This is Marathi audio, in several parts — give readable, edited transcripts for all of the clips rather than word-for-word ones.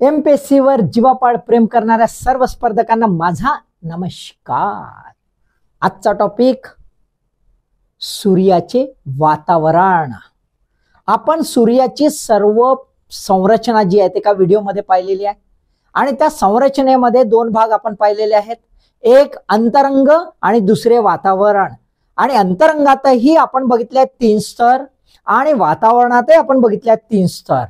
एमपीएससी वर जीवापाड प्रेम करणाऱ्या सर्व स्पर्धकांना माझा नमस्कार। आजचा टॉपिक सूर्याचे वातावरण। आपण सूर्याची सर्व संरचना जी आहे ते एका व्हिडिओमध्ये पाहिलेली आहे आणि त्या संरचनेमध्ये दोन भाग आपण पाहिलेले आहेत, एक अंतरंग आणि दुसरे वातावरण। आणि अंतरंगातही आपण बघितले 3 स्तर आणि वातावरणातही आपण बघितले 3 स्तर।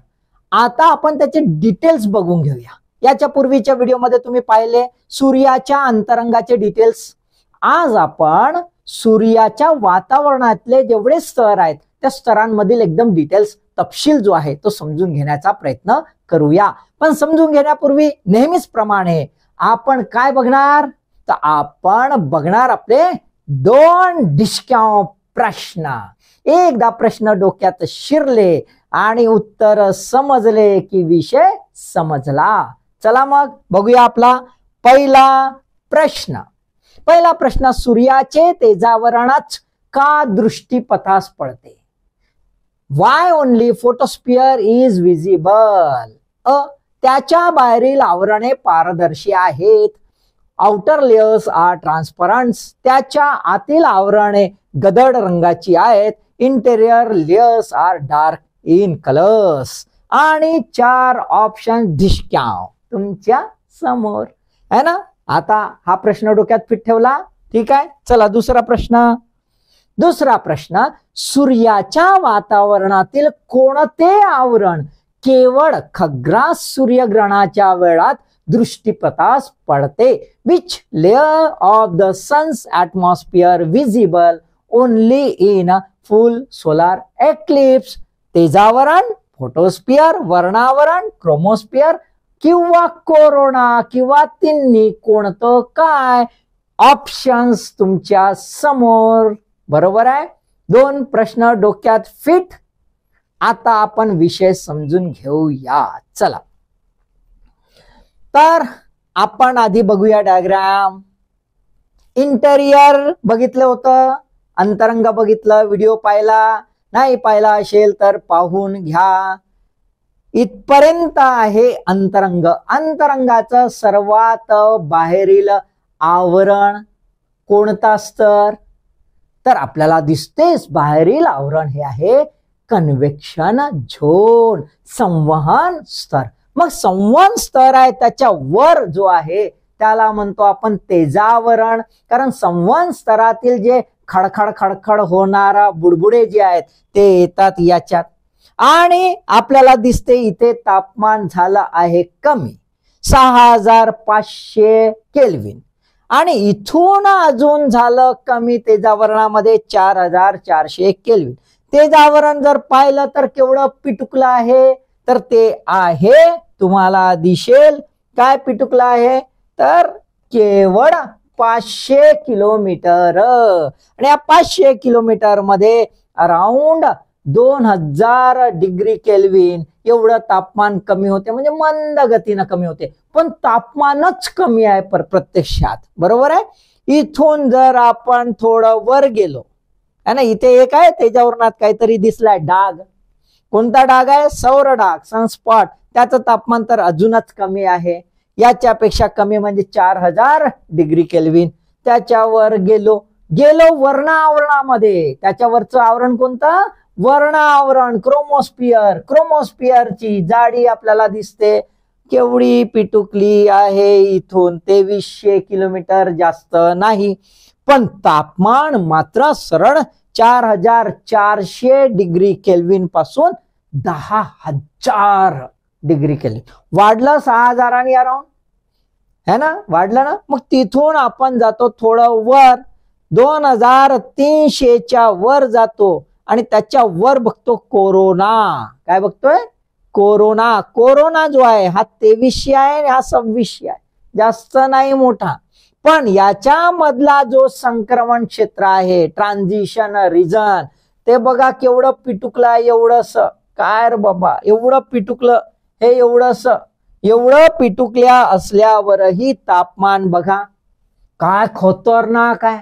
आता आपण त्याचे डिटेल्स बघून घेऊया। याच्या पूर्वीच्या व्हिडिओमध्ये तुम्ही पाहिले सूर्याच्या अंतरंगाचे डिटेल्स। आज आपण सूर्याच्या वातावरणातले जेवढे स्तर आहेत त्या स्तरांमधील एकदम डिटेल्स तपशील जो आहे तो समजून घेण्याचा प्रयत्न करूया। पण समजून घेण्यापूर्वी नेहमीच प्रमाणे आपण काय बघणार, तर आपण बघणार आपले 2 डिशक्या प्रश्न। एकदा प्रश्न डोक्यात शिरले आणि उत्तर समजले की विषय समजला। चला मग बघूया आपला पहिला प्रश्न। पहिला प्रश्न, सूर्याचे तेजावरणच का दृष्टीपथास पडते? Why only photosphere is visible? त्याच्या बाहेरील आवरणे पारदर्शी आहेत। आउटर लेयर्स आर ट्रान्सपरंट, त्याच्या आतील आवरणे गडद रंगाची आहेत। Interior layers are dark in colours. आणि 4 ऑप्शन ढिशक्या तुमच्या समोर है ना। आता हा प्रश्न डोक्यात फिट ठेवला, ठीक आहे। चला दुसरा प्रश्न। दुसरा प्रश्न, सूर्याच्या वातावरणातील कोणते आवरण केवळ खग्रास सूर्यग्रहणाच्या वेळात दृष्टीपथास पडते? Which layer of the sun's atmosphere visible only in full solar eclipse? तेजावरण, फोटोस्फिअर, वर्णावरण, क्रोमोस्फिअर किंवा कोरोना किंवा तिन्ही कोणतं काय? ऑप्शन्स तुमच्या समोर। बरोबर आहे। 2 प्रश्न डोक्यात फिट। आता आपण विषय समजून घेऊया। चला तर आपण आधी बघूया डायग्राम। इंटेरियर बघितलं होतं, अंतरंग बघितलं, व्हिडिओ पाहिला नाही पाहिला असेल तर पाहून घ्या। इथपर्यंत आहे अंतरंग। अंतरंगाचं सर्वात बाहेरील आवरण कोणता स्तर? तर आपल्याला दिसतेच बाहेरील आवरण हे आहे कन्व्हेक्शन झोन, संवहन स्तर। मग संवहन स्तर आहे त्याच्या वर जो आहे त्याला म्हणतो आपण तेजावरण, कारण संवहन स्तरातील जे खडखड खडखड होणारा बुडबुडे जे आहेत ते येतात याच्यात। आणि आपल्याला दिसते इथे तापमान झालं आहे कमी 6500 केल्विन आणि इथून अजून झालं कमी तेजावरणामध्ये 4400 केल्विन। तेजावरण जर पाहिलं तर केवढं पिटुकलं आहे, तर ते आहे तुम्हाला दिसेल काय पिटुकलं आहे, तर केवळ 500 किलोमीटर। आणि या 500 किलोमीटर मध्ये अराउंड 2000 डिग्री केल्विन एवढं तापमान कमी होते, म्हणजे मंद गतीनं कमी होते, पण तापमानच कमी आहे प्रत्यक्षात। बरोबर आहे। इथून जर आपण थोडं वर गेलो है ना, इथे एक आहे तेजावरणात काहीतरी दिसलाय डाग। कोणता डाग आहे? सौर डाग, सनस्पॉट। त्याचं तापमान तर अजूनच कमी आहे, याच्यापेक्षा कमी म्हणजे 4000 डिग्री केल्विन। त्याच्यावर गेलो वर्णावरणामध्ये। त्याच्यावरचं आवरण कोणतं? वर्णावरण, क्रोमोस्फिअर। क्रोमोस्फिअरची जाडी आपल्याला दिसते केवढी पिटुकली आहे, इथून 2300 किलोमीटर, जास्त नाही। पण तापमान मात्र सरळ 4400 डिग्री केल्विन पासून 10000 डिग्री केल्विन वाढलं। 6000 आणि अराउंड है ना, वाढलं ना। मग तिथून आपण जातो थोडं वर, 2300च्या वर जातो आणि त्याच्या वर बघतो कोरोना। काय बघतोय? कोरोना। कोरोना जो आहे हा 2300 आहे आणि हा 2600 आहे, जास्त नाही मोठा। पण याच्या मधला जो संक्रमण क्षेत्र आहे, ट्रान्झिशन रिजन, ते बघा केवढं पिटुकलं, एवढंस काय रे बाबा, एवढं पिटुकलं हे, एवढं पिटुकल्या असल्यावरही तापमान बघा काय खतरनाक आहे,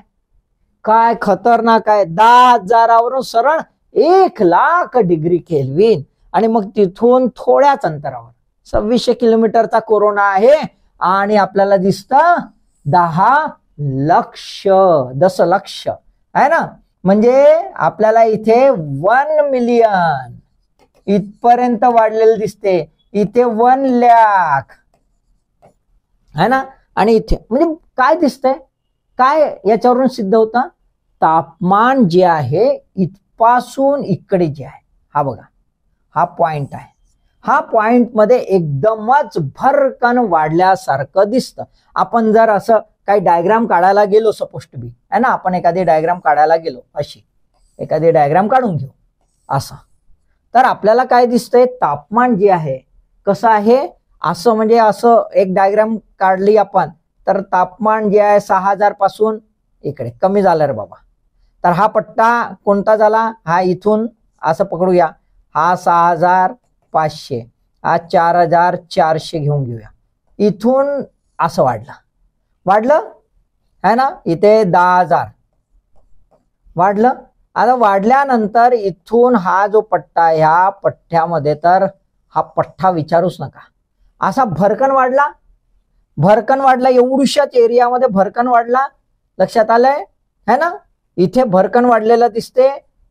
काय खतरनाक आहे। 10,000 सरळ 1,00,000 डिग्री केल्विन। आणि मग तिथून थोड्याच अंतरावर 2600 किलोमीटरचा कोरोना आहे आणि आपल्याला दिसतं 10 दशलक्ष आहे ना, म्हणजे आपल्याला इथे 1 मिलियन इथपर्यंत वाढलेलं दिसते, इथे 1 लाख है ना, आणि इथे म्हणजे काय दिसतंय, काय याच्यावरून सिद्ध होतं, तापमान जे आहे इथपासून इकडे जे आहे, हा बघा हा पॉइंट आहे, हा पॉइंट मध्ये एकदमच भरकन वाढल्यासारखं दिसतं. आपण जर असं काही डायग्राम काढायला गेलो, सपोज टू बी है ना, आपण एखादी डायग्राम काढायला गेलो, अशी एखादी डायग्राम काढून घेऊ असं, तर आपल्याला काय दिसतंय, तापमान जे आहे कसं आहे, असं म्हणजे असं एक डायग्राम काढली आपण, तर तापमान जे आहे 6000 पासून इकडे कमी झालं रे बाबा. तर हा पट्टा कोणता झाला, हा इथून असं पकडूया, हा 6500, हा 4400 घेऊन घेऊया, इथून असं वाढलं है ना, इथे 10000 वाढलं. आता वाढल्यानंतर इथून हा जो पट्टा, ह्या पट्ट्यामध्ये तर हा पट्टा विचारूच नका, असा भरकन वाढला, एवढ्याच एरियामध्ये भरकन वाढला. लक्षात आलंय है ना, इथे भरकन वाढलेलं दिसते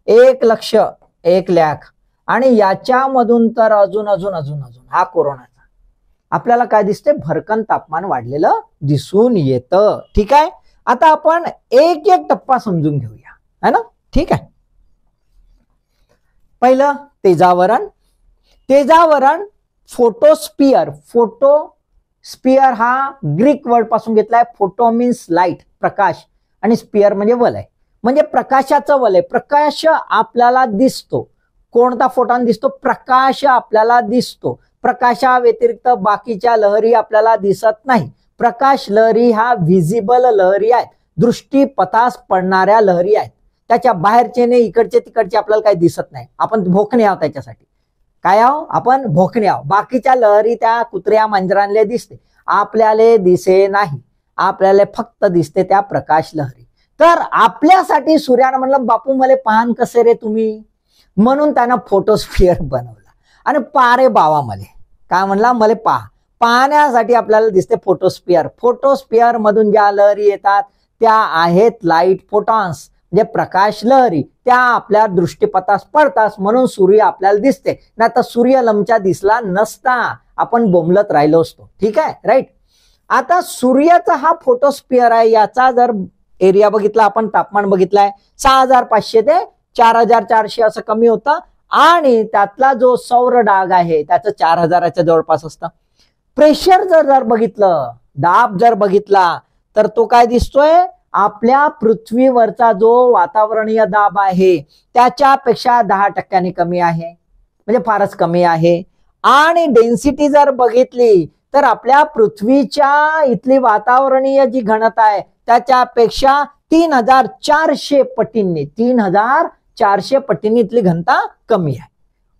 1 लक्ष 1 लाख, आणि याच्यामधून तर अजून हा कोरोनाचा आपल्याला काय दिसते, भरकन तापमान वाढलेलं दिसून येतं. ठीक आहे, आता आपण एक एक टप्पा समजून घेऊया है ना. ठीक आहे, पहिलं तेजावरण फोटोस्पियर हा ग्रीक वर्ड पासून घेतलाय. फोटो मीन्स लाईट, प्रकाश, आणि स्पियर म्हणजे वलय, म्हणजे प्रकाशाचं वलय. प्रकाश आपल्याला दिसतो, कोणता फोटॉन दिसतो, प्रकाश आपल्याला दिसतो. प्रकाशा व्यतिरिक्त बाकीच्या लहरी आपल्याला दिसत नाही. प्रकाश लहरी हा व्हिजिबल लहरी आहेत, दृष्टीपथास पडणाऱ्या लहरी आहेत. त्याच्या बाहेरचे नाही, इकडचे तिकडचे आपल्याला काही दिसत नाही. आपण भोकणे आहोत, त्याच्यासाठी काय आहो, आपण भोकणे आहोत. बाकीच्या लहरी त्या कुत्र्या मांजरांना दिसते, आपल्याला दिसे नाही, आपल्याला फक्त दिसते त्या प्रकाश लहरी. तर आपल्यासाठी सूर्यानं म्हणलं, बापू मला पाहन कसे रे तुम्ही, म्हणून त्यानं फोटोस्फिअर बनवला. आणि पारे बावा मले काय म्हणला, मला पाहण्यासाठी आपल्याला दिसते फोटोस्फिअर मधून ज्या लहरी येतात त्या आहेत लाईट फोटॉन्स, म्हणजे प्रकाश लहरी. त्या आपल्या दृष्टीपथास पडतात, म्हणून सूर्य आपल्याला दिसते. नाही तर सूर्य लमचा दिसला नसता, आपण बोंबलत राहिलो असतो. ठीक आहे, राईट. आता सूर्याचा हा फोटोस्फिअर आहे, याचा जर एरिया बघितला आपण, तापमान बघितलाय 6500 ते 4400 असं कमी होतं, आणि त्यातला जो सौर डाग आहे त्याचं 4000च्या जवळपास असतं. प्रेशर जर बघितलं, दाब जर बघितला, तर तो काय दिसतोय, आपल्या पृथ्वीवरचा जो वातावरणीय दाब आहे त्याच्यापेक्षा 10% कमी आहे, म्हणजे फारच कमी आहे. आणि डेन्सिटी जर बघितली तर आपल्या पृथ्वीच्या इथली वातावरणीय जी घनता आहे त्याच्यापेक्षा 3400 पटींनी इथली घनता कमी आहे.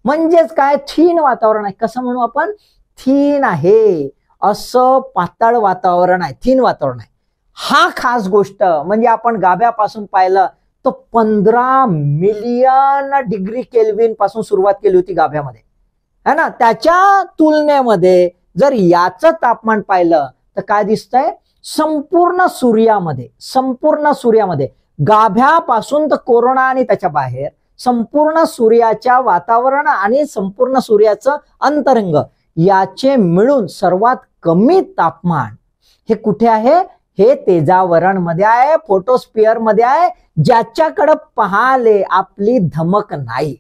म्हणजेच काय, थीन वातावरण आहे. कसं म्हणू आपण, थीन आहे, असं पातळ वातावरण आहे, थीन वातावरण आहे. हा खास गोष्ट म्हणजे आपण गाभ्यापासून पाहिलं तर 15 मिलियन डिग्री केल्विन पासून सुरुवात केली होती गाभ्यामध्ये है ना. त्याच्या तुलनेमध्ये जर याचं तापमान पाहिलं तर काय दिसतंय, संपूर्ण सूर्यामध्ये गाभ्यापासून तर कोरोना आणि त्याच्या बाहेर संपूर्ण सूर्याच्या वातावरण आणि संपूर्ण सूर्याचं अंतरंग याचे मिळून सर्वात कमी तापमान हे कुठे आहे, हे तेजावरण मध्ये आहे, फोटोस्फिअर मध्ये आहे, ज्याच्याकडे पाहाले आपली धमक नाही.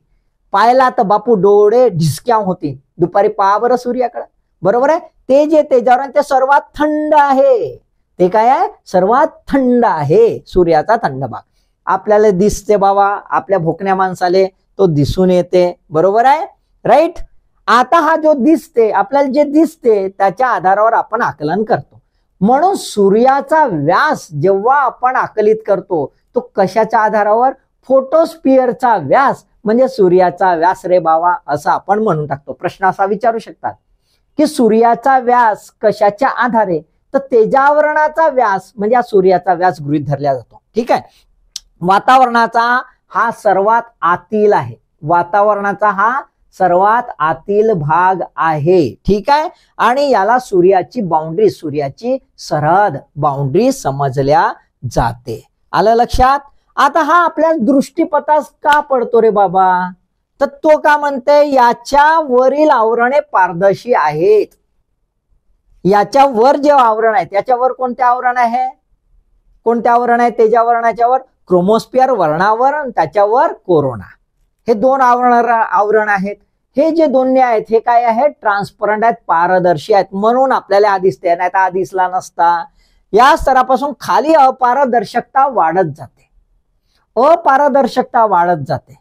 पाहिला तर बापू डोळे ढिसक्या होतील. दुपारी पहा बरं सूर्याकडे, बरोबर आहे. ते जे तेजावरण ते सर्वात थंड आहे, ते काय आहे, सर्वात थंड आहे. सूर्याचा थंड भाग आपल्याला दिसते बाबा, आपल्या भोकण्या माणसाले तो दिसून येते, बरोबर आहे, राईट. आता हा जो दिसते, आपल्याला जे दिसते त्याच्या आधारावर आपण आकलन करतो. म्हणून सूर्याचा व्यास जेव्हा आपण आकलित करतो तो कशाच्या आधारावर, फोटोस्फिअरचा व्यास म्हणजे सूर्याचा व्यास रे बाबा, असं आपण म्हणून टाकतो. प्रश्न असा विचारू शकतात की सूर्याचा व्यास कशाच्या आधारे, तर तेजावरणाचा व्यास म्हणजे सूर्याचा व्यास गृहीत धरला जातो. ठीक आहे. वातावरणाचा हा सर्वात आतील आहे, वातावरणाचा हा सर्वात आतील भाग आहे, ठीक आहे. आणि याला सूर्याची बाउंड्री, सूर्याची सरहद बाउंड्री समजल्या जाते. आलं लक्षात? आता हा आपल्या दृष्टीपथास का पडतो रे बाबा, तर तो का म्हणते याच्या वरील आवरणे पारदर्शी आहेत. याच्या वर जे आवरण आहे त्याच्यावर कोणते आवरण आहे, कोणते आवरण आहे, तेजावरणाच्या वर क्रोमोस्फिअर वर्णावरण, त्याच्यावर कोरोना, हे दोन आवरण आहेत. हे जे दोन्ही आहेत हे काय आहेत, ट्रान्सपरंट आहेत, पारदर्शी आहेत, म्हणून आपल्याला हा दिसते, नाही तर हा दिसला नसता. या स्तरापासून खाली अपारदर्शकता वाढत जाते, अपारदर्शकता वाढत जाते.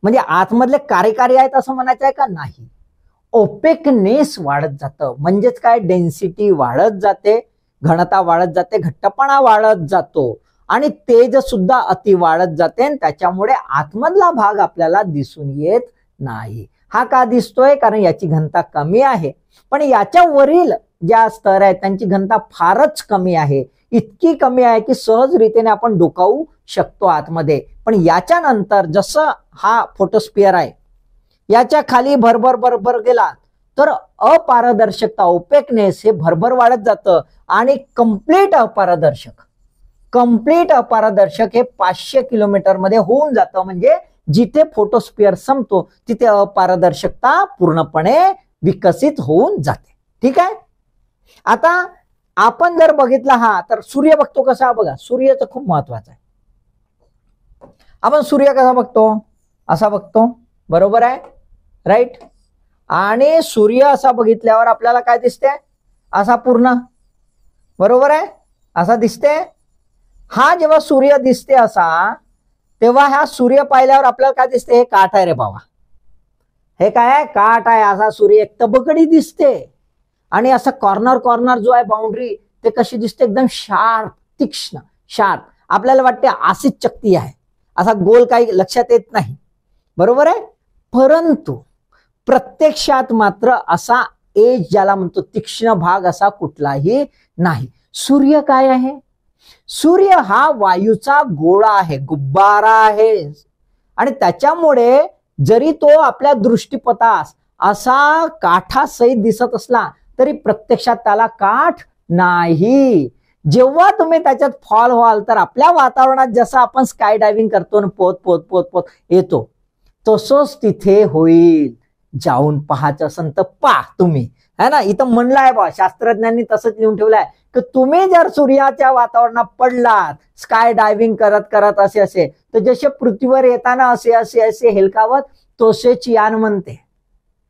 म्हणजे आतमधले कार्यकारी आहेत असं म्हणायचं आहे का, नाही. ओपेकनेस वाढत जातं, म्हणजेच काय, डेन्सिटी वाढत जाते, घनता वाढत जाते, घट्टपणा वाढत जातो आणि तेज सुद्धा अति वाढत जाते. त्याच्यामुळे आतमधला भाग आपल्याला दिसून येत नाही. हा का दिसतोय, कारण याची घनता कमी आहे. पण याच्या वरील ज्या स्तर आहेत त्यांची घनता फारच कमी आहे, इतकी कमी आहे की सहज रीतीने आपण डोकावू शकतो आतमध्ये. पण याच्या नंतर जसं हा फोटोस्फिअर आहे याच्या खाली भरभर गेला तर अपारदर्शकता, ओपेकनेस हे भरभर वाढत जातं आणि कम्प्लीट अपारदर्शक हे 500 किलोमीटर मध्ये होऊन जातं. म्हणजे जिथे फोटोस्फिअर संपतो तिथे अपारदर्शकता पूर्णपणे विकसित होऊन जाते, ठीक आहे. आता आपण जर बघितला हा तर सूर्य बघतो कसा, बघा सूर्याचं खूप महत्वाचं आहे. आपण सूर्य कसा बघतो, असा बघतो, बरोबर आहे, राईट. आणि सूर्य असा बघितल्यावर आपल्याला काय दिसते, असा पूर्ण, बरोबर आहे, असा दिसते. हा जेव्हा सूर्य दिसते असा, तेव्हा हा सूर्य पाहिल्यावर आपल्याला काय दिसते, हे काठ आहे रे बाबा, हे काय आहे, काठ आहे. असा सूर्य एक तबकडी दिसते आणि असा कॉर्नर जो आहे बाउंड्री ते कशी दिसते, एकदम शार्प, तीक्ष्ण, शार्प. आपल्याला वाटते अशीच चक्ती आहे, असा गोल काही लक्षात येत नाही, बरोबर आहे. परंतु प्रत्यक्षात मात्र असा एज ज्याला म्हणतो तीक्ष्ण भाग असा कुठलाही नाही. सूर्य काय आहे, सूर्य हा वायूचा गोळा आहे, गुब्बारा आहे. आणि त्याच्यामुळे जरी तो आपल्या दृष्टीपथास असा काठासहित दिसत असला तरी प्रत्यक्षात त्याला काठ नाही. जेव्हा तुम्ही त्याच्यात फॉल व्हाल तर आपल्या वातावरणात जसं आपण स्काय डायव्हिंग करतो ना, पोत येतो, तसंच तिथे होईल. जाऊन पाहायचं असेल तर पहा तुम्ही, है ना. इथं म्हणलंय बा, शास्त्रज्ञांनी तसंच लिहून ठेवलंय की तुम्ही जर सूर्याच्या वातावरणात पडलात स्काय डायव्हिंग करत असे तर जसे पृथ्वीवर येताना असे हेलकावत तसेच यान म्हणते.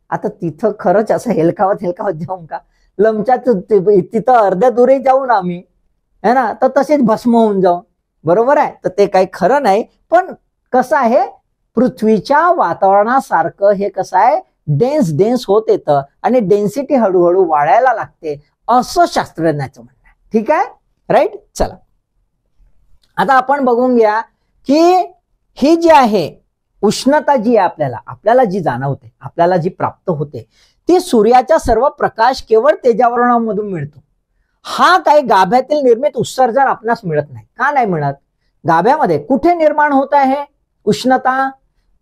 आता तिथं खरंच असं हेलकावत जाऊन का, लमच्याच तिथं अर्ध्या दुरी जाऊन आम्ही, है ना, तर तसेच भस्म होऊन जाऊ, बरोबर आहे. तर ते काही खरं नाही. पण कसं आहे, पृथ्वीच्या वातावरणासारखं हे कसं आहे, डेन्स होत येतं आणि डेन्सिटी हळूहळू वाढायला लागते, असं शास्त्रज्ञाचं म्हणणं आहे, ठीक आहे, राईट. चला आता आपण बघून घ्या की ही जी आहे उष्णता जी आहे आपल्याला जी जाणवते, आपल्याला जी प्राप्त होते, ती सूर्याचा सर्व प्रकाश केवळ तेजावरणामधून मिळतो. हा काही गाभ्यातील निर्मित उत्सर्जन आपणास मिळत नाही. का नाही मिळत, गाभ्यामध्ये कुठे निर्माण होत आहे उष्णता,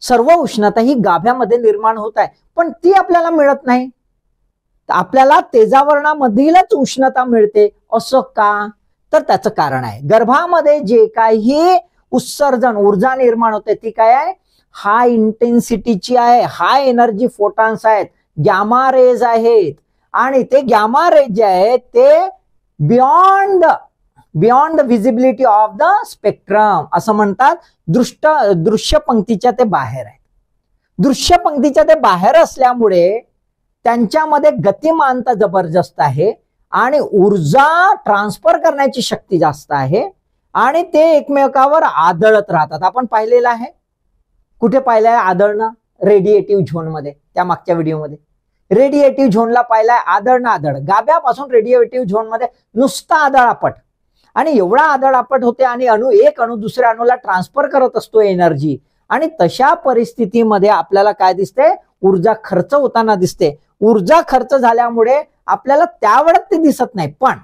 सर्व उष्णता ही गाभ्यामध्ये निर्माण होत आहे, पण ती आपल्याला मिळत नाही. आपल्याला तेजावरणामधीलच उष्णता मिळते, असं का, तर त्याचं कारण आहे गर्भामध्ये जे काही उत्सर्जन ऊर्जा निर्माण होते ती काय आहे, हाय इंटेन्सिटीची आहे, हाय एनर्जी फोटॉन्स आहेत, गॅमा रेज आहेत. आणि ते गॅमा रेज जे आहेत ते beyond the visibility of the spectrum असं म्हणतात. दृश्य पंक्तीच्या ते बाहेर आहेत. दृश्य पंक्तीच्या ते बाहेर असल्यामुळे त्यांच्यामध्ये गतिमानता जबरदस्त आहे आणि ऊर्जा ट्रान्सफर करण्याची शक्ती जास्त आहे आणि ते एकमेकावर आदळत राहतात. आपण पाहिलेलं आहे, कुठे पाहिलंय आदळणं, रेडिएटिव्ह झोन मध्ये, त्या मागच्या व्हिडिओमध्ये रेडिएटिव्ह झोनला पाहिलाय, आदळ गाभ्यापासून रेडिएटिव्ह झोन मध्ये नुसता आदळापट, आणि एवढा आदळापट होते आणि एक अणू दुसऱ्या अणूला ट्रान्सफर करत असतो एनर्जी. आणि तशा परिस्थितीमध्ये आपल्याला काय दिसते, ऊर्जा खर्च होताना दिसते. ऊर्जा खर्च झाल्यामुळे आपल्याला त्यावेळेस ते दिसत नाही, पण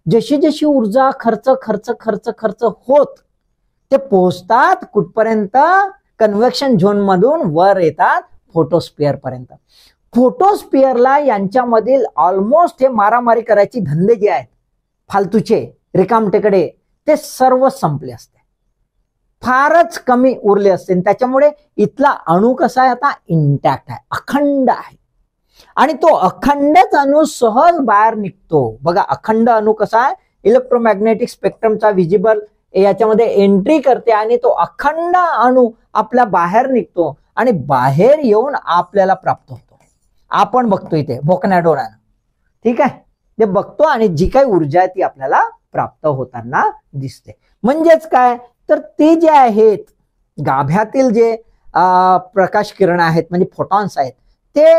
जशी ऊर्जा खर्च होत ते पोहोचतात कुठपर्यंत, कन्व्हेक्शन झोन मधून वर येतात फोटोस्पिअर पर्यंत. फोटोस्पिअरला यांच्यामधील ऑलमोस्ट हे मारामारी करायची धंदे जे आहेत फालतूचे रिकामटेकडे ते सर्व संपले असते, फारच कमी उरले असते. त्याच्यामुळे इथला अणू कसा आहे आता इंटॅक्ट आहे, अखंड आहे. आणि तो अखंडच अणू सहज बाहेर निघतो. बघा अखंड अणू कसा आहे, इलेक्ट्रोमॅग्नेटिक स्पेक्ट्रमचा विजिबल याच्यामध्ये एंट्री करते आणि तो अखंड अणू आपल्या बाहेर निघतो आणि बाहेर येऊन आपल्याला प्राप्त होतो. आपण बघतो इथे भोकण्या डोळ्यानं, ठीक आहे, ते बघतो आणि जी काही ऊर्जा आहे ती आपल्याला प्राप्त होताना दिसते. म्हणजेच काय तर ते जे आहेत गाभ्यातील जे प्रकाश किरण आहेत म्हणजे फोटॉन्स आहेत ते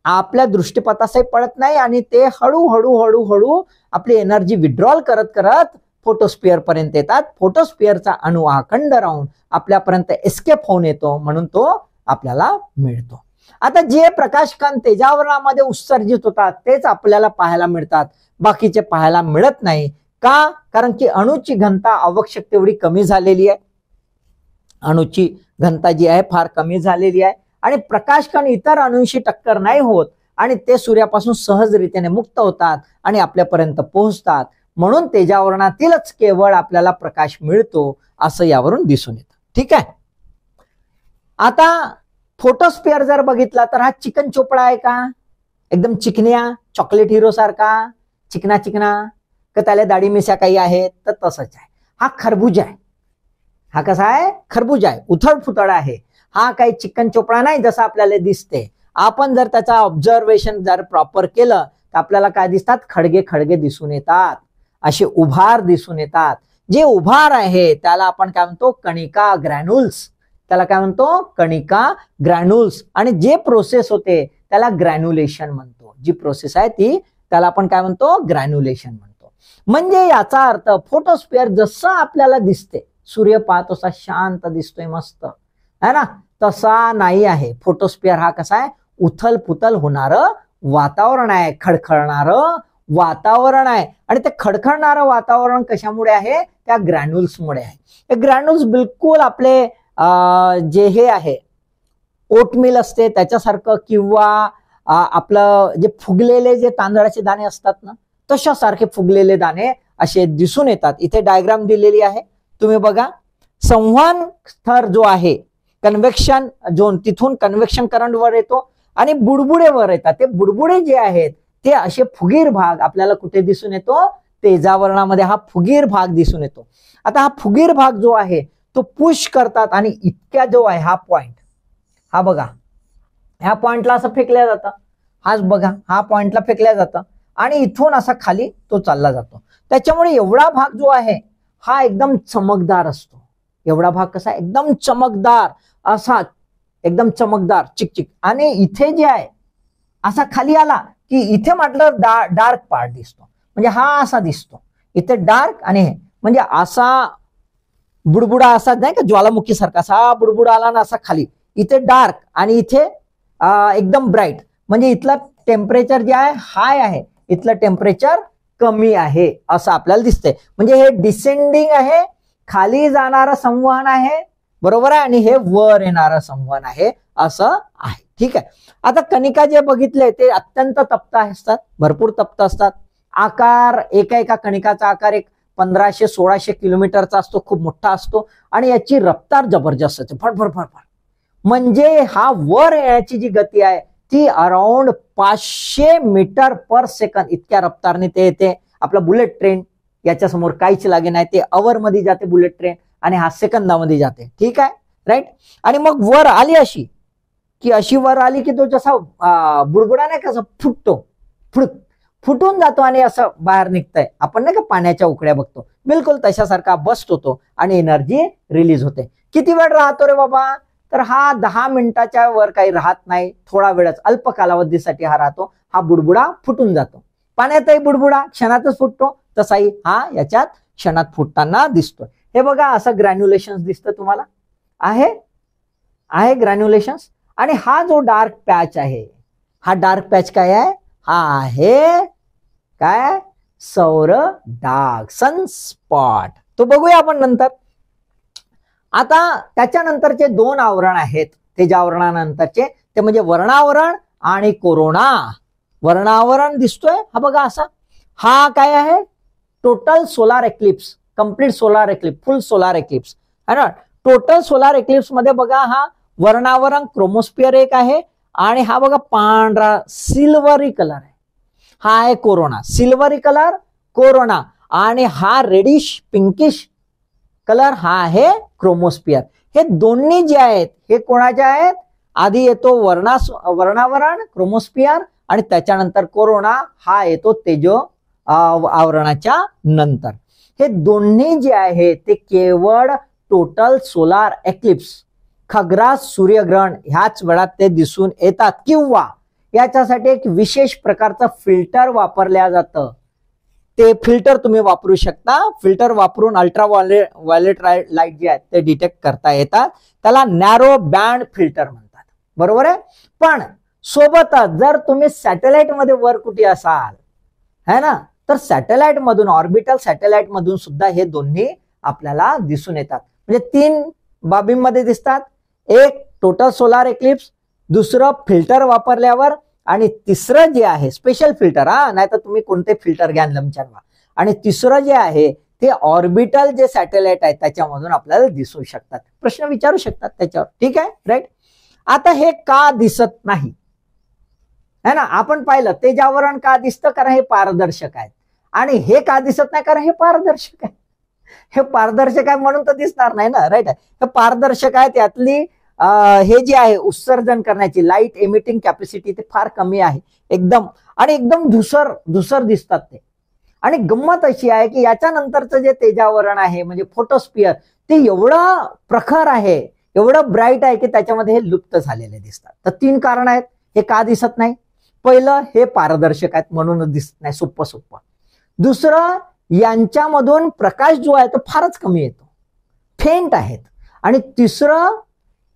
आपल्या दृष्टीपथासही पडत नाही आणि ते हळूहळू हळूहळू आपली एनर्जी विड्रॉल करत करत फोटोस्पिअर पर्यंत येतात. फोटोस्पिअरचा अणू अखंड राहून आपल्यापर्यंत एस्केप होऊन येतो, म्हणून तो आपल्याला मिळतो. आता जे प्रकाशकण तेजावरणामध्ये उत्सर्जित होतात तेच आपल्याला पाहायला मिळतात, बाकीचे पाहायला मिळत नाही. का? कारण की अणूची घनता आवश्यक तेवढी कमी झालेली आहे. अणूची घनता जी आहे फार कमी झालेली आहे आणि प्रकाशकण इतर अणूंशी टक्कर नाही होत आणि ते सूर्यापासून सहजरित्याने मुक्त होतात आणि आपल्यापर्यंत पोहोचतात. म्हणून तेजावरणातीलच केवळ आपल्याला प्रकाश मिळतो असं यावरून दिसून येतं. ठीक आहे. आता फोटोस्पिअर जर बघितला तर हा चिकन चोपडा आहे का? एकदम चिकन्या चॉकलेट हिरो सारखा चिकना चिकना का त्याला दाढी मिश्या काही आहेत? तर तसंच आहे. हा खरबूज आहे. हा कसा आहे? खरबूज आहे, उथळ फुथळ आहे. हा काही चिकन चोपडा नाही जसं आपल्याला दिसते. आपण जर त्याचा ऑब्झर्वेशन जर प्रॉपर केलं तर आपल्याला काय दिसतात? खडगे खडगे दिसून येतात, असे उभार दिसून येतात. जे उभार आहे त्याला आपण काय म्हणतो? कणिका ग्रॅन्युल्स. त्याला काय म्हणतो? कणिका ग्रॅन्युल्स. आणि जे प्रोसेस होते त्याला ग्रॅन्युलेशन म्हणतो. जी प्रोसेस आहे ती त्याला आपण काय म्हणतो? ग्रॅन्युलेशन म्हणतो. म्हणजे याचा अर्थ फोटोस्पिअर जसं आपल्याला दिसते, सूर्य पाहतो तसा शांत दिसतोय मस्त है ना, तसा नाही आहे. फोटोस्पिअर हा कसा आहे? उथल पुथल होणारं वातावरण आहे, खडखडणारं वातावरण आहे. आणि ते खडखडणारं वातावरण कशामुळे आहे? त्या ग्रॅन्युल्समुळे आहे. हे ग्रॅन्युल्स बिलकुल आपले जे हे आहे ओटमिल असते त्याच्यासारखं किंवा आपलं जे फुगलेले जे तांदळाचे दाणे असतात ना तशासारखे फुगलेले दाणे असे दिसून येतात. इथे डायग्राम दिलेली आहे, तुम्ही बघा. संवहन स्तर जो आहे कन्व्हेक्शन झोन, तिथून कन्व्हेक्शन करंट वर येतो आणि बुडबुडे वर येतात. ते बुडबुडे जे आहेत ते असे फुगीर भाग आपल्याला कुठे दिसून येतो? तेजावरणामध्ये हा फुगीर भाग दिसून येतो. आता हा फुगीर भाग जो आहे तो पुश करतात आणि इतक्या जो आहे हा पॉइंट, हा बघा, ह्या पॉइंटला असं फेकल्या जातं. हाच बघा, हा पॉइंटला फेकल्या जातं आणि इथून असा खाली तो चालला जातो. त्याच्यामुळे एवढा भाग जो आहे हा एकदम चमकदार असतो. एवढा भाग कसा? एकदम चमकदार, असा एकदम चमकदार चिकचिक. आणि इथे जे आहे असा खाली आला की इथे म्हटलं डार्क पार्ट दिसतो. म्हणजे हा असा दिसतो इथे डार्क आणि हे म्हणजे असा बुडबुडा असा नाही का ज्वालामुखी सारखा असा बुडबुडा आला ना असा खाली, इथे डार्क आणि इथे एकदम ब्राईट. म्हणजे इथलं टेम्परेचर जे आहे हाय आहे, इथलं टेम्परेचर कमी आहे असं आपल्याला दिसतंय. म्हणजे हे डिसेंडिंग आहे, खाली जाणारं संवहन आहे, बरोबर आहे, आणि हे वर येणारं संवहन आहे असं आहे. ठीक आहे. आता कणिका जे बघितले ते अत्यंत तप्त असतात, भरपूर तप्त असतात. आकार एका कणिकाचा आकार 1500-1600 किलोमीटरचा असतो, खूप मोठा असतो आणि याची रफ्तार जबरदस्त असते, फडफड फडफड. म्हणजे हा वर येण्याची जी गती आहे ती अराउंड 500 मीटर पर सेकंद इतक्या रफ्तारने ते येते. आपला बुलेट ट्रेन याच्या समोर काहीच लागे नाही, ते अवर मध्ये जाते बुलेट ट्रेन आणि हा सेकंदामध्ये जाते. ठीक आहे, राईट. आणि मग वर आली अशी की अशी वर आली की तो जसा बुडबुडा नाही कसा फुटतो, फुटून जातो आणि असं बाहेर निघतंय. आपण नाही का पाण्याच्या उकड्या बघतो, बिलकुल तशासारखा बस्ट होतो आणि एनर्जी रिलीज होते. किती वेळ राहतो रे बाबा? तर हा 10 मिनिटाच्या वर काही राहत नाही, थोडा वेळच अल्प कालावधीसाठी हा राहतो. हा बुडबुडा फुटून जातो. पाण्यातही बुडबुडा क्षणातच फुटतो, तसाही हा याच्यात क्षणात फुटताना दिसतो. हे बघा असं ग्रॅन्युलेशन दिसतं तुम्हाला, आहे ग्रॅन्युलेशन्स. आणि हा जो डार्क पॅच आहे, हा डार्क पॅच काय आहे? हा आहे काय? सौर डाग, सनस्पॉट. तो बघूया आपण नंतर. आता त्याच्यानंतरचे 2 आवरण आहेत तेजावरणानंतरचे, ते म्हणजे वर्णावरण आणि कोरोना. वर्णावरण दिसतोय हा बघा असा, हा काय आहे, total solar eclipse, complete solar eclipse, फुल सोलार एक्लिप्स है ना. टोटल सोलार एक्लिप्स मध्ये बघा हा वर्णावरण क्रोमोस्फिअर एक आहे आणि हा बघा पांढरा सिल्वरी कलर आहे, हा आहे कोरोना. सिल्वरी कलर कोरोना आणि हा रेडिश पिंकिश कलर हा आहे क्रोमोस्फिअर. हे दोन्ही जे आहेत हे कोणाचे आहेत, आधी येतो वर्णावरण क्रोमोस्फिअर आणि त्याच्यानंतर कोरोना हा येतो तेजो आवरणाच्या नंतर. हे दोन्ही जे आहे ते केवळ टोटल सोलार एक्लिप्स, खग्रास सूर्यग्रहण ह्याच वेळात ते दिसून येतात किंवा याच्यासाठी एक विशेष प्रकारचं फिल्टर वापरल्या जातं. ते फिल्टर तुम्ही वापरू शकता. फिल्टर वापरून अल्ट्रा व्हायलेट लाईट जे आहेत ते डिटेक्ट करता येतात. त्याला नॅरो बँड फिल्टर म्हणतात. बरोबर आहे. पण सोबतच जर तुम्ही सॅटेलाइट मध्ये वर कुठे असाल है ना, तर सॅटेलाइट मधून, ऑर्बिटल सॅटेलाइट मधून सुद्धा हे दोन्ही आपल्याला दिसून येतात. म्हणजे 3 बाबींमध्ये दिसतात. एक टोटल सोलार एक्लिप्स, दुसरं फिल्टर वापरल्यावर आणि तिसरं जे आहे स्पेशल फिल्टर, नाहीतर तुम्ही कोणते फिल्टर घ्या लमचरवा, आणि तिसरं जे आहे ते ऑर्बिटल जे सॅटेलाइट आहे त्याच्यामधून आपल्याला दिसू शकतात. प्रश्न विचारू शकतात त्याच्यावर. ठीक आहे, राईट. आता हे का दिसत नाही है ना, आपण पाहिलं तेजावरण का दिसतं, कारण हे पारदर्शक आहेत. आणि हे का दिसत नाही, कारण हे पारदर्शक आहे. हे पारदर्शक आहे म्हणून तर दिसणार नाही ना, राईट. हे पारदर्शक आहे, त्यातली हे जे आहे उत्सर्जन करण्याची लाईट एमिटिंग कॅपॅसिटी ते फार कमी आहे एकदम, आणि एकदम धुसर दिसतात ते. आणि गंमत अशी आहे की याच्यानंतरचं जे तेजावरण आहे म्हणजे फोटोस्फिअर, ते एवढं प्रखर आहे, एवढं ब्राईट आहे की त्याच्यामध्ये हे लुप्त झालेले दिसतात. तर 3 कारण आहेत हे का दिसत नाही. पहिलं, हे पारदर्शक आहेत म्हणूनच दिसत नाही, सोप्प. दुसरं, यांच्यामधून प्रकाश जो आहे तो फारच कमी येतो, फेंट आहेत. आणि तिसरं,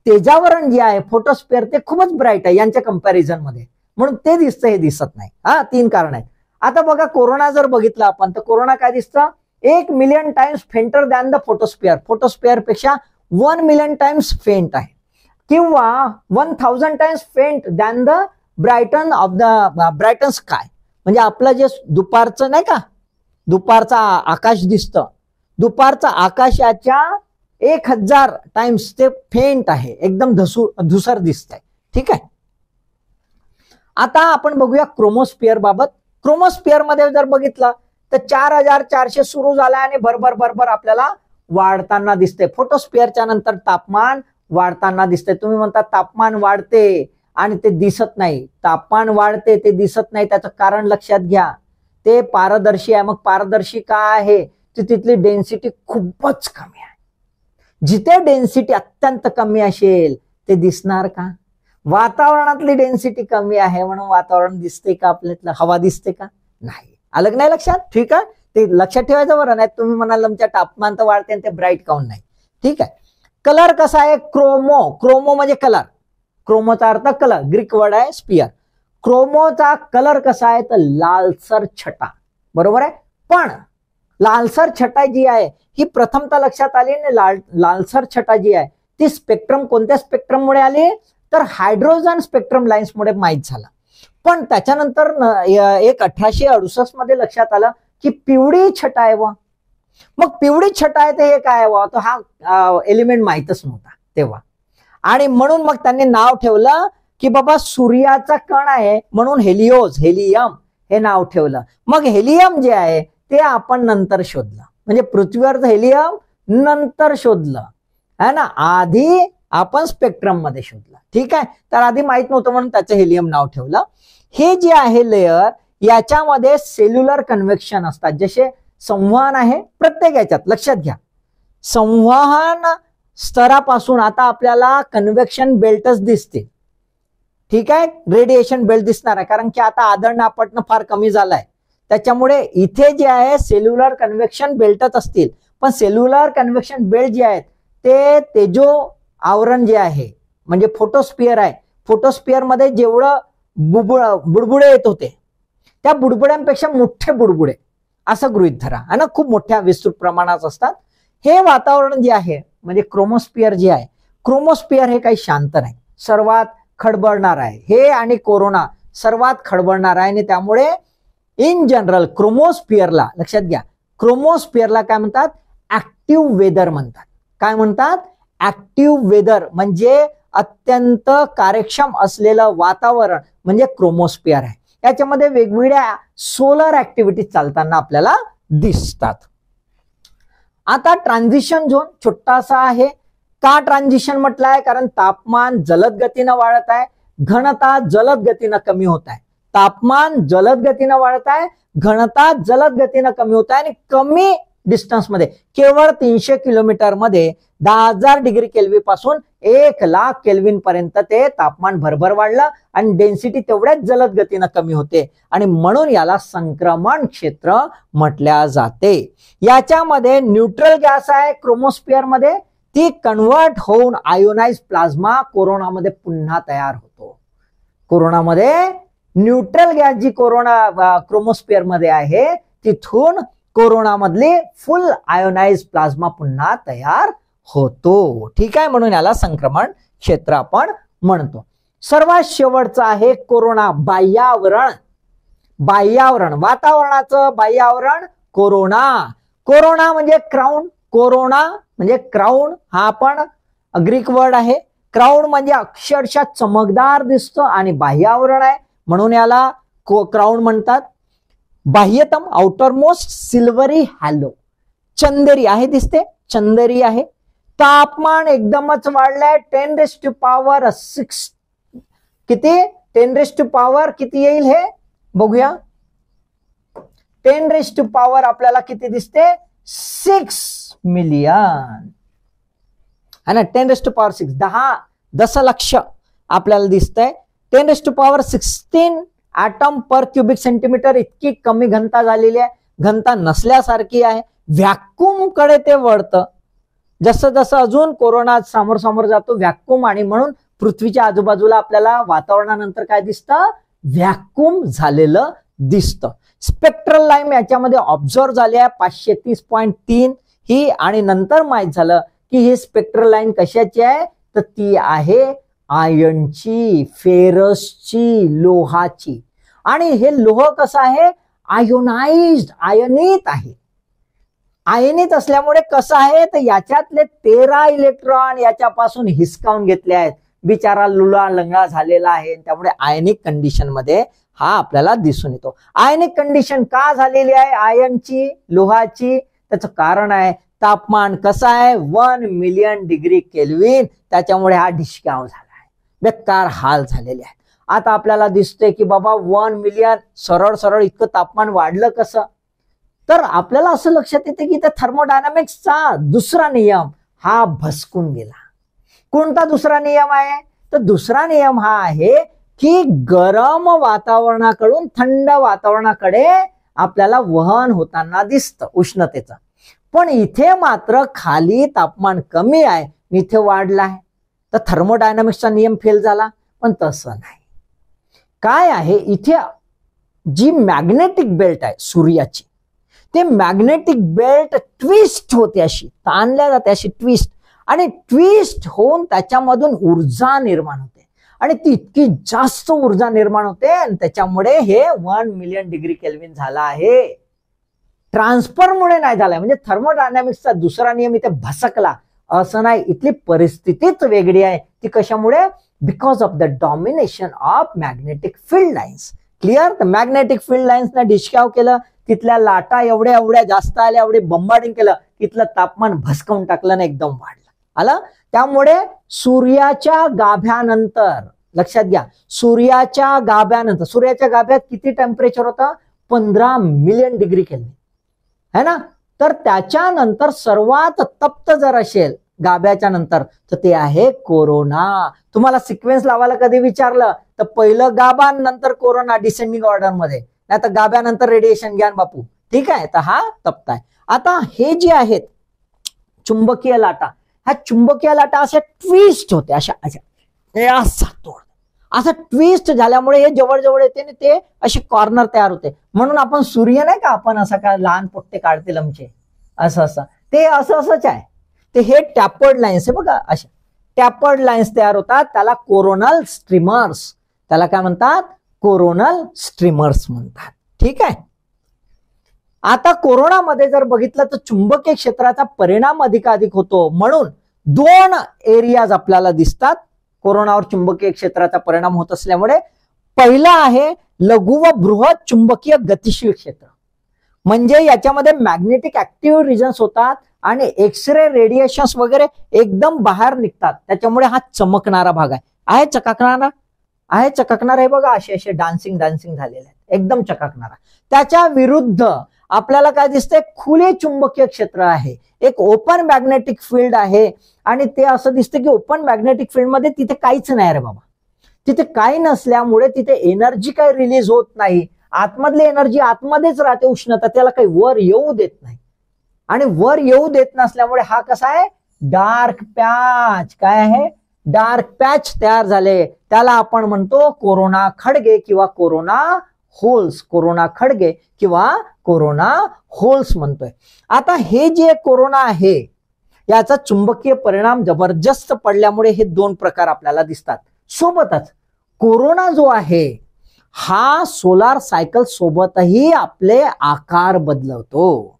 तेजावरण जे आहे फोटोस्फिअर ते खूपच ब्राईट आहे यांच्या कंपॅरिझन मध्ये, म्हणून ते दिसतं, हे दिसत नाही. 3 कारण आहेत. आता बघा कोरोना जर बघितला आपण तर कोरोना काय दिसतं, 1 million times फेंटर than the photosphere. Photosphere पेक्षा 1 मिलियन टाइम्स फेंट आहे, किंवा 1000 times faint than the brighten of the brighten sky. म्हणजे आपलं जे दुपारचं नाही का, दुपारचा आकाश दिसतं, दुपारचा आकाशाच्या 1000 टाइम्स ते फेंट आहे, एकदम धुसर दिसतंय. ठीक आहे. आता आपण बघूया क्रोमोस्फिअर बाबत. क्रोमोस्फिअर मध्ये जर बघितलं तर 4400 सुरू झाला आणि भरभर आपल्याला वाढताना दिसते. फोटोस्फिअरच्या नंतर तापमान वाढताना दिसते. तुम्ही म्हणता तापमान वाढते आणि ते दिसत नाही. तापमान वाढते ते दिसत नाही, त्याचं कारण लक्षात घ्या, ते पारदर्शी आहे. मग पारदर्शी का आहे, तर तिथली डेन्सिटी खूपच कमी आहे. जिथे डेन्सिटी अत्यंत कमी असेल ते दिसणार का. वातावरणातली डेन्सिटी कमी आहे म्हणून वातावरण दिसते का, आपल्यातलं हवा दिसते का, नाही. आलं नाही लक्षात. ठीक आहे, ते लक्षात ठेवायचं बरं. नाही तुम्ही म्हणाल आमच्या तापमान तर वाढते आणि ते ब्राईट काऊन नाही. ठीक आहे. कलर कसा आहे, क्रोमो म्हणजे कलर, क्रोमोचा अर्थ कलर, ग्रीक वर्ड आहे स्पियर. क्रोमोचा कलर कसा आहे तर लालसर छटा. बरोबर आहे. पण लालसर छटा जी आहे ही प्रथमतः लक्षात आली आणि लालसर छटा जी आहे ती स्पेक्ट्रम, कोणत्या स्पेक्ट्रम मुळे आली तर हायड्रोजन स्पेक्ट्रम लाईन्स मुळे माहीत झालं. पण त्याच्यानंतर 1868 मध्ये लक्षात आलं की पिवळी छटा आहे. मग पिवळी छटा आहे ते हे काय आहे, तो हा एलिमेंट माहीतच नव्हता तेव्हा. आणि म्हणून मग त्यांनी नाव ठेवलं की बाबा सूर्याचा कण आहे म्हणून हेलियम हे नाव ठेवलं. मग हेलियम जे आहे ते आपण नंतर शोधलं, म्हणजे पृथ्वीवरचं हेलियम नंतर शोधलं है ना, आधी आपण स्पेक्ट्रम मध्ये शोधलं. ठीक आहे. तर आधी माहित नव्हतं म्हणून त्याचं हेलियम नाव ठेवलं. हे जे आहे लेयर, याच्यामध्ये सेल्युलर कन्व्हेक्शन असतात. जसे संवहन आहे प्रत्येक याच्यात, लक्षात घ्या, संवहन स्तरापासून आता आपल्याला कन्व्हेक्शन बेल्टच दिसते. ठीक आहे. रेडिएशन बेल्ट दिसणार आहे कारण की आता आदळण आपटणं फार कमी झालंय, त्याच्यामुळे इथे जे आहे सेल्युलर कन्व्हेक्शन बेल्टच असतील. पण सेल्युलर कन्व्हेक्शन बेल्ट जे आहेत ते तेजो आवरण जे आहे म्हणजे फोटोस्फिअर आहे. फोटोस्फिअर मध्ये जेवढं बुडबुडे येत होते त्या बुडबुड्यांपेक्षा मोठे बुडबुडे असं गृहीत धरा है ना, खूप मोठ्या विस्तृत प्रमाणात असतात. हे वातावरण जे आहे म्हणजे क्रोमोस्फिअर जे आहे, क्रोमोस्फिअर हे काही शांत नाही. सर्वात खडबडणार आहे, हे आणि कोरोना सर्वात खडबडणार आहे. आणि त्यामुळे इन जनरल क्रोमोस्फिअरला, लक्षात घ्या, क्रोमोस्फिअरला काय म्हणतात, ऍक्टिव्ह वेदर म्हणतात. काय म्हणतात, ऍक्टिव्ह वेदर, म्हणजे अत्यंत कार्यक्षम असलेलं वातावरण म्हणजे क्रोमोस्फिअर आहे. याच्यामध्ये वेगवेगळ्या सोलर ऍक्टिव्हिटी चालताना आपल्याला दिसतात. आता ट्रान्झिशन झोन छोटासा आहे. का ट्रान्झिशन म्हटलंय, कारण तापमान जलद गतीनं वाढत आहे, घनता जलद गतीनं कमी होत आहे. तापमान जलद गतीनं वाढत आहे, घनता जलद गतीनं कमी होत आहे आणि कमी डिस्टन्स मध्ये, केवळ 300 किलोमीटर मध्ये 10,000 डिग्री केल्विन पासून 1,00,000 केल्विन पर्यंत ते तापमान भरभर वाढलं आणि डेन्सिटी तेवढ्याच जलद गतीनं कमी होते आणि म्हणून याला संक्रमण क्षेत्र म्हटल्या जाते. याच्यामध्ये न्यूट्रल गॅस आहे क्रोमोस्फिअर मध्ये, ती कन्वर्ट होऊन आयोनाइज प्लाझ्मा कोरोनामध्ये पुन्हा तयार होतो. कोरोनामध्ये न्यूट्रल गॅस जी क्रोमोस्फिअर मध्ये आहे तिथून कोरोनामधली फुल आयोनाइज प्लाझ्मा पुन्हा तयार होतो. ठीक आहे, म्हणून याला संक्रमण क्षेत्र आपण म्हणतो. सर्वात शेवटचं आहे कोरोना बाह्यावरण. बाह्यावरण, वातावरणाचं बाह्यावरण कोरोना. कोरोना म्हणजे क्राऊन, कोरोना म्हणजे क्राऊन हा पण ग्रीक वर्ड आहे. क्राऊन म्हणजे अक्षरशः चमकदार दिसतं आणि बाह्यावरण आहे म्हणून याला क्राऊन म्हणतात. बाह्यतम, आउटरमोस्ट, सिल्वरी हॅलो, चंदेरी आहे, दिसते चंदेरी आहे. तापमान एकदमच वाढलंय, 10⁻⁶. किती, 10⁻⁴ किती येईल हे बघूया. 10⁻⁴ आपल्याला किती दिसते, 6 मिलियन है ना. 10⁻⁶, 10 दशलक्ष आपल्याला दिसतंय. 10⁻⁻16 ऍटम पर क्युबिक सेंटीमीटर, इतकी कमी घनता झालेली आहे, घनता नसल्यासारखी आहे. व्हॅक्यूम कडे ते वळतं. जसं जसं अजून कोरोना समोर जातो व्हॅक्यूम, आणि म्हणून पृथ्वीच्या आजूबाजूला आपल्याला वातावरणानंतर काय दिसतं, व्हॅक्यूम झालेलं दिसतं. स्पेक्ट्रल लाईन याच्यामध्ये ऑब्झर्व झाली आहे 530.3 ही, आणि नंतर माहित झालं की ही स्पेक्ट्रल लाईन कशाची आहे, तर ती आहे आयर्नची, फेरसची, लोहाची. आणि हे लोह कसं आहे, आयोनाइज्ड, आयनित आहे. आयनित असल्यामुळे कसं आहे, तर याच्यातले 13 इलेक्ट्रॉन याच्यापासून हिसकावून घेतले आहेत. बिचारा लुला लंगडा झालेला आहे, त्यामुळे आयनिक कंडिशन मध्ये हा आपल्याला दिसून येतो. आयनिक कंडिशन का झालेली आहे आयनची, लोहाची, त्याचं कारण आहे तापमान कसं आहे, 1 मिलियन डिग्री केल्विन, त्याच्यामुळे हा ढिशक्याव झाला आहे, बेकार हाल झालेले आहेत. आता आपल्याला दिसतंय की बाबा 1 मिलियन सरळ इतकं तापमान वाढलं कसं, तर आपल्याला असं लक्षात येते की त्या थर्मोडायनामिक्सचा दुसरा नियम हा भसकून गेला. कोणता दुसरा नियम आहे, तर दुसरा नियम हा आहे की गरम वातावरणाकडून थंड वातावरणाकडे आपल्याला वहन होताना दिसतं उष्णतेचं. पण इथे मात्र खाली तापमान कमी आहे, इथे वाढला आहे, तर थर्मोडायनामिक्सचा नियम फेल झाला. पण तसं नाही. काय आहे, इथे जी मॅग्नेटिक बेल्ट आहे सूर्याची, ते मॅग्नेटिक बेल्ट ट्विस्ट होते, अशी ताणल्या जाते, अशी ट्विस्ट, आणि ट्विस्ट होऊन त्याच्यामधून ऊर्जा निर्माण होते, आणि ती इतकी जास्त ऊर्जा निर्माण होते आणि त्याच्यामुळे हे 1 मिलियन डिग्री केल्विन झाला आहे. ट्रान्सफरमुळे नाही झालाय, म्हणजे थर्मोडायनामिक्सचा दुसरा नियम इथे भसकला असं नाही. इथली परिस्थितीच वेगळी आहे. ती कशामुळे, because of the domination of magnetic field lines. Clear. तर मॅग्नेटिक फील्ड लाईन्सना डिस्काव केलं, तिथल्या लाटा एवढ्या जास्त आल्या, एवढे बंबार्डिंग केलं, तिथलं तापमान भसकवून टाकलं ना, एकदम वाढलं आलं. त्यामुळे सूर्याच्या गाभ्यानंतर, लक्षात घ्या, सूर्याच्या गाभ्यात किती टेम्परेचर होतं, 15 मिलियन डिग्री केल्विन है ना. तर त्याच्यानंतर सर्वात तप्त जर असेल गाभ्याच्या नंतर तर ते आहे कोरोना. तुम्हाला सिक्वेन्स लावायला कधी विचारलं तर पहिलं गाभा नंतर कोरोना, डिसेंडिंग ऑर्डर मध्ये, नाही तर गाभ्यानंतर रेडिएशन घ्या बापू. ठीक आहे, तर हा तप्त आहे. आता हे जे आहेत चुंबकीय लाटा, ह्या चुंबकीय लाटा अशा ट्विस्ट होते, असं ट्विस्ट झाल्यामुळे हे जवळ येते आणि ते असे कॉर्नर तयार होते. म्हणून आपण सूर्य नाही का, आपण असं काय लहान पोट्टे काढतील आमचे, असं ते असंच आहे. ते हे टॅपर्ड लाईन्स आहे बघा, अशा टॅपर्ड लाईन्स तयार होतात, त्याला कोरोनल स्ट्रीमर्स, त्याला काय म्हणतात, कोरोनल स्ट्रीमर्स म्हणतात. ठीक आहे. आता कोरोनामध्ये जर बघितलं तर चुंबकीय क्षेत्राचा परिणाम अधिकाधिक होतो, म्हणून 2 एरियाज आपल्याला दिसतात कोरोनावर चुंबकीय क्षेत्राचा परिणाम होत असल्यामुळे. पहिला आहे लघु व बृहत चुंबकीय गतिशील क्षेत्र, म्हणजे याच्यामध्ये मॅग्नेटिक ऍक्टिव्ह रिजन्स होतात आणि एक्स-रे रेडिएशन्स वगैरे एकदम बाहेर निघतात, त्याच्यामुळे हा चमकणारा भाग आहे चकाकणारा आहे, चकाकणारा आहे बघा, असे डान्सिंग झालेले आहेत, एकदम चकाकणारा. त्याच्या विरुद्ध आपल्याला काय दिसतंय, खुले चुंबकीय क्षेत्र आहे, एक ओपन मॅग्नेटिक फील्ड आहे, आणि ते असं दिसतं की ओपन मॅग्नेटिक फील्ड मध्ये तिथे काहीच नाही रे बाबा, तिथे काही नसल्यामुळे तिथे एनर्जी काही रिलीज होत नाही, आतमधली एनर्जी आतमध्येच राहते, उष्णता त्याला काही वर येऊ देत नाही, आणि वर येऊ देत नसल्यामुळे हा कसा आहे, डार्क पॅच. काय आहे, डार्क पॅच तयार झाले, त्याला आपण म्हणतो कोरोना खडगे किंवा कोरोना होल्स, कोरोना खडगे किंवा कोरोना होल्स म्हणतोय. आता हे जे कोरोना आहे याचा चुंबकीय परिणाम जबरदस्त पडल्यामुळे हे 2 प्रकार आपल्याला दिसतात. सोबतच कोरोना जो आहे हा सोलार सायकल सोबतही आपले आकार बदलवतो.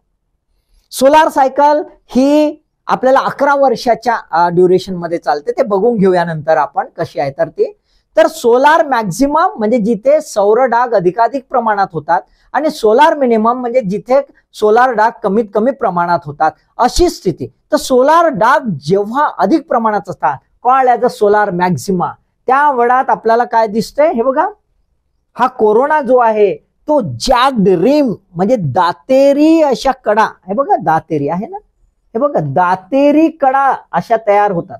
सोलार सायकल ही आपल्याला 11 वर्षाच्या ड्युरेशन मध्ये चालते, ते बघून घेऊया नंतर आपण कशी आहे तर ती. तर सोलार मॅक्झिमम म्हणजे जिथे सौर डाग अधिकाधिक प्रमाणात होतात, आणि सोलार मिनिमम म्हणजे जिथे सोलार डाग कमीत कमी प्रमाणात होतात, अशी स्थिती. तर सोलार डाग जेव्हा अधिक प्रमाणात असतात, called as a solar Maxima, त्या वेळात आपल्याला काय दिसतंय, हे बघा, हा कोरोना जो आहे तो जॅग्ड रिम म्हणजे दातेरी अशा कडा, हे बघा दातेरी आहे ना, हे बघा दातेरी कडा अशा तयार होतात,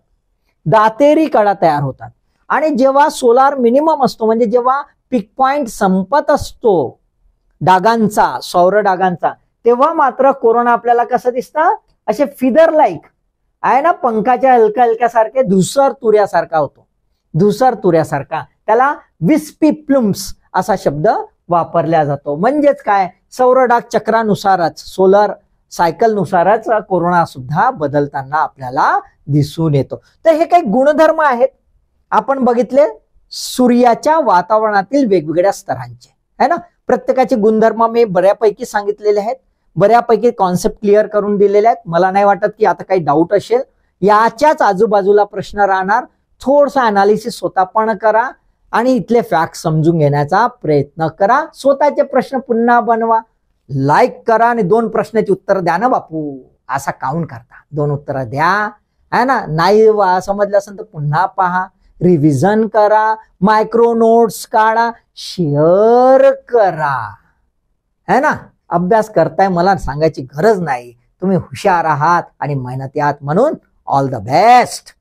दातेरी कडा तयार होतात. आणि जेव्हा सोलार मिनिमम असतो म्हणजे जेव्हा पीक पॉइंट संपत असतो डागांचा, सौर डागांचा, तेव्हा मात्र कोरोना आपल्याला कसं दिसतं, असे फिदर लाईक आहे ना, पंखाच्या हलक्या हलक्यासारखे धुसर तुऱ्यासारखा होतो, धुसर तुऱ्यासारखा, त्याला विस्पी प्लुम्स असा शब्द वापरला जातो. म्हणजेच काय, सौर डाग चक्रानुसारच, सोलर सायकलनुसारच कोरोना सुद्धा बदलताना आपल्याला दिसून येतो. तर हे काही गुणधर्म आहेत आपण बघितले सूर्याच्या वातावरणातील वेगवेगळ्या स्तरांचे, है ना. प्रत्येकाचे गुणधर्म मी बऱ्यापैकी सांगितलेले आहेत, बऱ्यापैकी कॉन्सेप्ट क्लिअर करून दिलेले आहेत. मला नाही वाटत की आता काही डाऊट असेल. याच्याच आजूबाजूला प्रश्न राहणार, थोडसा अनालिसिस स्वतः पण करा आणि इथले फॅक्ट समजून घेण्याचा प्रयत्न करा. स्वतःचे प्रश्न पुन्हा बनवा, लाईक करा आणि 2 प्रश्नाची उत्तर द्या ना बापू, असा काउंट करता, 2 उत्तर द्या, है ना. नाही समजलं असेल तर पुन्हा पहा, रिव्हिजन करा, मायक्रो नोट्स काढा, शेअर करा, है ना. अभ्यास करताय मला सांगायची गरज नाही, तुम्ही हुशार आहात आणि मेहनती आहात, म्हणून ऑल द बेस्ट.